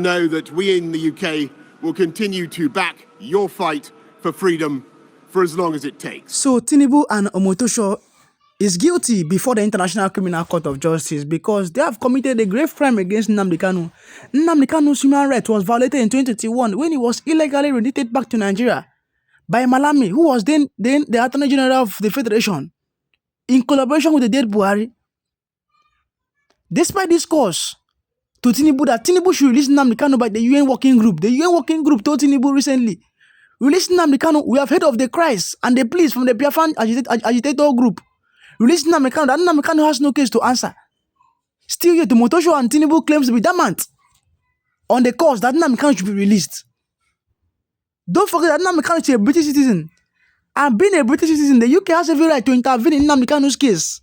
know that we in the UK will continue to back your fight for freedom for as long as it takes. So Tinubu and Omotosho is guilty before the International Criminal Court of Justice because they have committed a grave crime against Nnamdi Kanu. Nnamdi Kanu's human rights was violated in 2021 when he was illegally remitted back to Nigeria by Malami, who was then the Attorney General of the Federation, in collaboration with the dead Buhari. Despite this cause to Tinubu that Tinubu should release Nnamdi Kanu by the UN Working Group, the UN Working Group told Tinubu recently, release Nnamdi Kanu, we have heard of the cries and the pleas from the Biafra agitator group. Release Nnamdi Kanu, that Nnamdi Kanu has no case to answer. Still yet, Omotosho and Tinubu claims to be adamant on the cause that Nnamdi Kanu should be released. Don't forget that Nnamdi Kanu is a British citizen. And being a British citizen, the UK has every right to intervene in Nnamdi Kanu's case.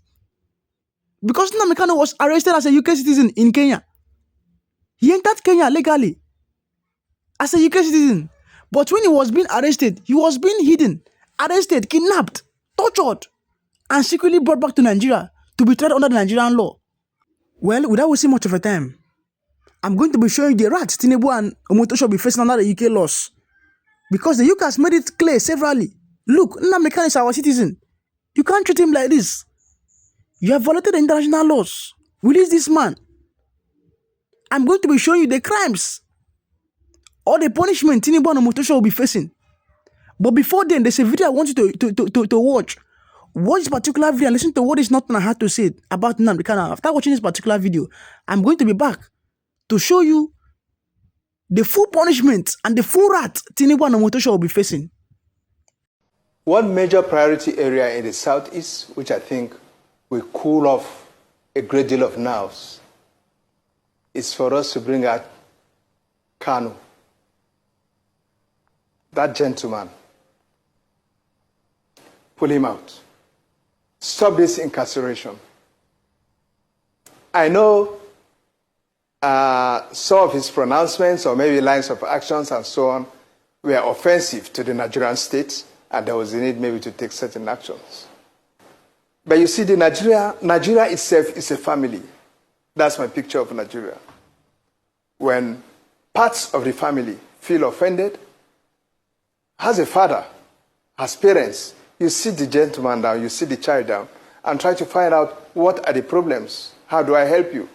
Because Nnamdi Kanu was arrested as a UK citizen in Kenya. He entered Kenya legally as a UK citizen. But when he was being arrested, he was being hidden, arrested, kidnapped, tortured, and secretly brought back to Nigeria to be tried under the Nigerian law. Well, without wasting much of a time, I'm going to be showing you the rats Tinubu and Omotosho will be facing under the UK laws. Because the UK has made it clear severally. Look, Nnamdi Kanu is our citizen. You can't treat him like this. You have violated the international laws. Release this man. I'm going to be showing you the crimes or the punishment Tinubu and Omotosho will be facing. But before then, there's a video I want you to watch. Watch this particular video and listen to what is not I had to say about Nnamdi Kanu. After watching this particular video, I'm going to be back to show you the full punishment and the full rat Tinubu and Omotosho will be facing. One major priority area in the southeast, which I think will cool off a great deal of nerves, is for us to bring out Kanu, that gentleman. Pull him out. Stop this incarceration. I know some of his pronouncements or maybe lines of actions and so on were offensive to the Nigerian state, and there was a need maybe to take certain actions. But you see, Nigeria itself is a family. That's my picture of Nigeria. When parts of the family feel offended, as a father, as parents, you sit the gentleman down, you sit the child down, and try to find out what are the problems. How do I help you?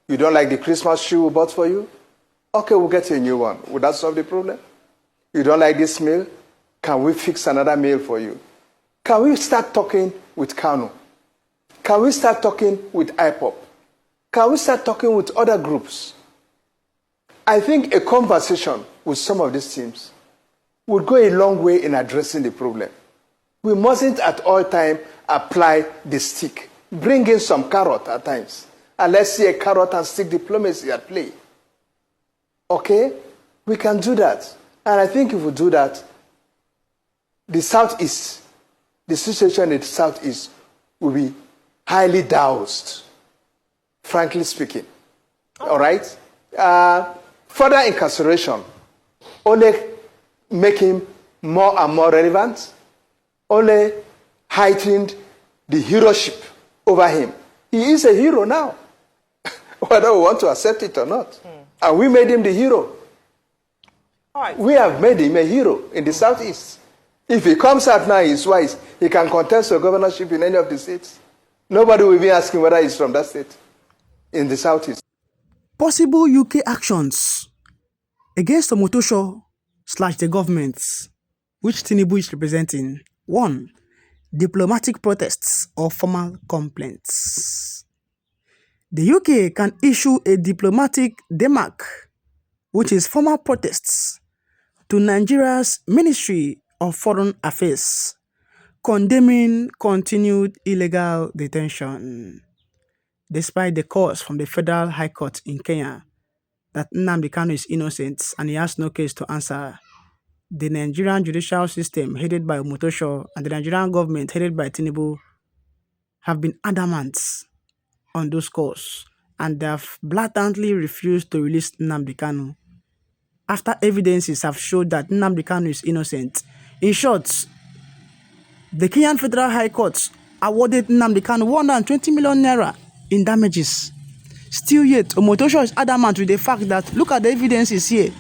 You don't like the Christmas shoe we bought for you? Okay, we'll get you a new one. Would that solve the problem? You don't like this meal? Can we fix another meal for you? Can we start talking with Kanu? Can we start talking with IPOB? Can we start talking with other groups? I think a conversation with some of these teams would go a long way in addressing the problem. We mustn't at all times apply the stick. Bring in some carrot at times. And let's see a carrot and stick diplomacy at play. Okay? We can do that. And I think if we do that, the Southeast, the situation in the Southeast will be highly doused, frankly speaking. All right? Further incarceration only make him more and more relevant, only heightened the heroship over him. He is a hero now, whether we want to accept it or not. And we made him the hero. All right. We have made him a hero in the Southeast. If he comes out now, he's wise. He can contest for governorship in any of the states. Nobody will be asking whether he's from that state in the Southeast. Possible UK actions against Omotosho / the government, which Tinubu is representing. 1. Diplomatic protests or formal complaints. The UK can issue a diplomatic demarc, which is formal protests, to Nigeria's Ministry of Foreign Affairs, condemning continued illegal detention, despite the calls from the Federal High Court in Kenya that Nnamdi Kanu is innocent and he has no case to answer. The Nigerian judicial system, headed by Omotosho, and the Nigerian government, headed by Tinubu, have been adamant on those calls, and they have blatantly refused to release Nnamdi Kanu after evidences have showed that Nnamdi Kanu is innocent. In short, the Kenyan Federal High Court awarded Nnamdi Kanu 120 million naira in damages. Still yet, Omotosho is adamant with the fact that, look at the evidences here.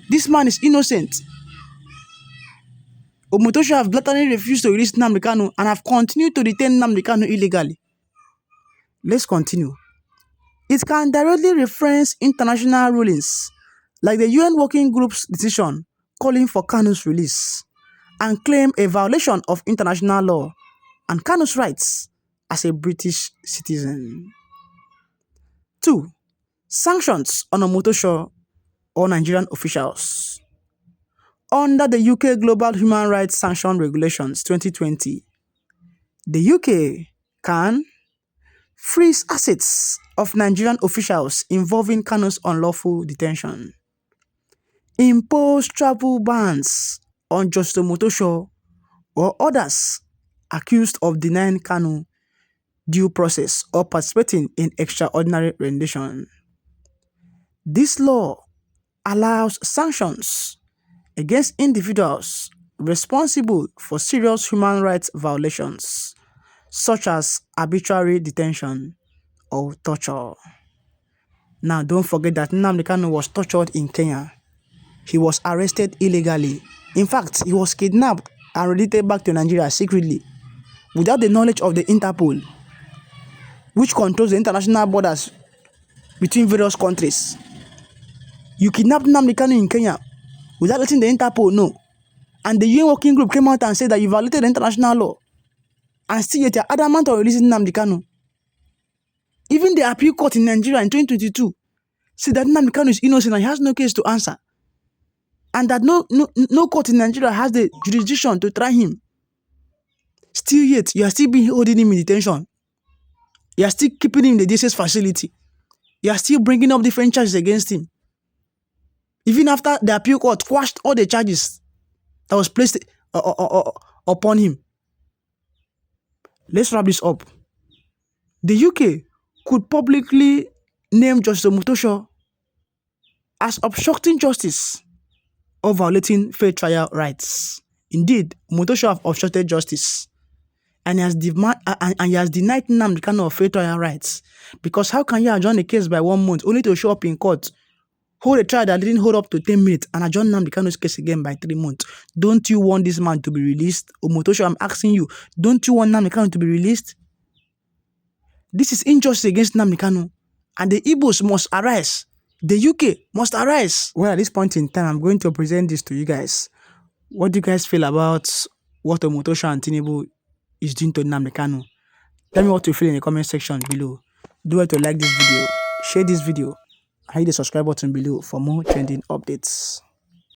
This man is innocent. Omotosho have blatantly refused to release Nnamdi Kanu and have continued to detain Nnamdi Kanu illegally. Let's continue. It can directly reference international rulings like the UN Working Group's decision calling for Kanu's release and claim a violation of international law and Kanu's rights as a British citizen. 2. Sanctions on Omotosho or Nigerian officials. Under the UK Global Human Rights Sanction Regulations 2020, the UK can freeze assets of Nigerian officials involving Kanu's unlawful detention, impose travel bans on Justice Omotosho or others accused of denying Kanu due process or participating in extraordinary rendition. This law allows sanctions against individuals responsible for serious human rights violations, such as arbitrary detention or torture. Now, don't forget that Nnamdi Kanu was tortured in Kenya. He was arrested illegally. In fact, he was kidnapped and relocated back to Nigeria secretly, without the knowledge of the Interpol, which controls the international borders between various countries. You kidnapped Nnamdi Kanu in Kenya without letting the Interpol know. And the UN Working Group came out and said that you violated international law. And still yet you're adamant on releasing Nnamdi Kanu. Even the appeal court in Nigeria in 2022 said that Nnamdi Kanu is innocent and he has no case to answer. And that no court in Nigeria has the jurisdiction to try him. Still yet, you are still holding him in detention. You are still keeping him in the DSS facility. You are still bringing up different charges against him. Even after the appeal court quashed all the charges that was placed upon him. Let's wrap this up. The UK could publicly name Justice Omotosho as obstructing justice or violating fair trial rights. Indeed, Omotosho have obstructed justice and he has denied Nnamdi Kanu of fair trial rights. Because how can you adjourn a case by 1 month only to show up in court, hold a trial that didn't hold up to 10 minutes and adjourn Nnamdi Kanu's case again by 3 months? Don't you want this man to be released? Omotosho, I'm asking you, don't you want Nnamdi Kanu to be released? This is injustice against Nnamdi Kanu, and the Igbos must arise. The UK must arise. Well, at this point in time, I'm going to present this to you guys. What do you guys feel about what Omotosho and Tinubu is doing to Nnamdi Kanu? Tell me what you feel in the comment section below. Do it to like this video, share this video, and hit the subscribe button below for more trending updates.